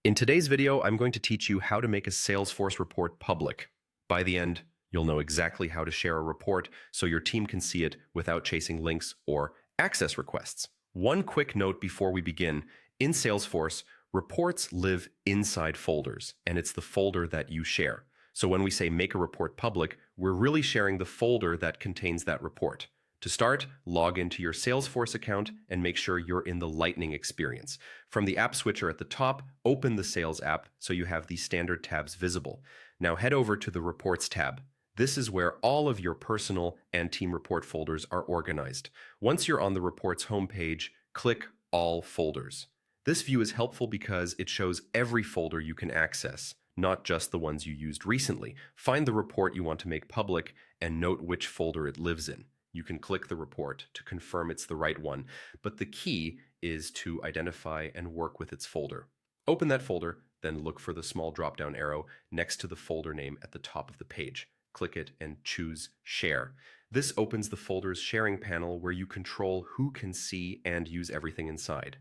In today's video, I'm going to teach you how to make a Salesforce report public. By the end, you'll know exactly how to share a report so your team can see it without chasing links or access requests. One quick note before we begin. In Salesforce, reports live inside folders, and it's the folder that you share. So when we say make a report public, we're really sharing the folder that contains that report. To start, log into your Salesforce account and make sure you're in the Lightning experience. From the app switcher at the top, open the Sales app so you have the standard tabs visible. Now head over to the Reports tab. This is where all of your personal and team report folders are organized. Once you're on the Reports homepage, click All Folders. This view is helpful because it shows every folder you can access, not just the ones you used recently. Find the report you want to make public and note which folder it lives in. You can click the report to confirm it's the right one, but the key is to identify and work with its folder. Open that folder, then look for the small drop-down arrow next to the folder name at the top of the page. Click it and choose Share. This opens the folder's sharing panel where you control who can see and use everything inside.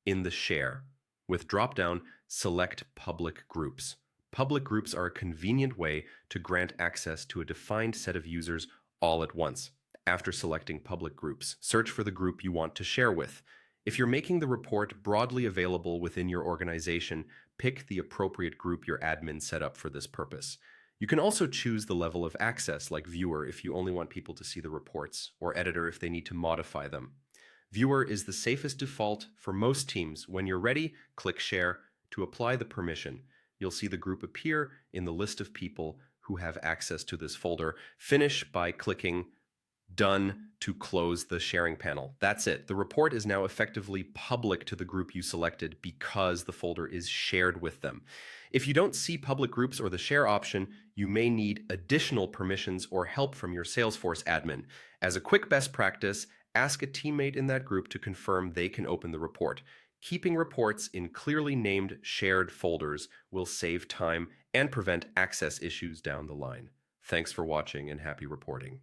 In the Share, with drop-down, select Public Groups. Public groups are a convenient way to grant access to a defined set of users all at once. After selecting public groups, search for the group you want to share with. If you're making the report broadly available within your organization, pick the appropriate group your admin set up for this purpose. You can also choose the level of access, like Viewer if you only want people to see the reports, or Editor if they need to modify them. Viewer is the safest default for most teams. When you're ready, click Share to apply the permission. You'll see the group appear in the list of people who have access to this folder. Finish by clicking Done to close the sharing panel. That's it. The report is now effectively public to the group you selected because the folder is shared with them. If you don't see public groups or the share option, you may need additional permissions or help from your Salesforce admin. As a quick best practice, ask a teammate in that group to confirm they can open the report. Keeping reports in clearly named shared folders will save time and prevent access issues down the line. Thanks for watching and happy reporting.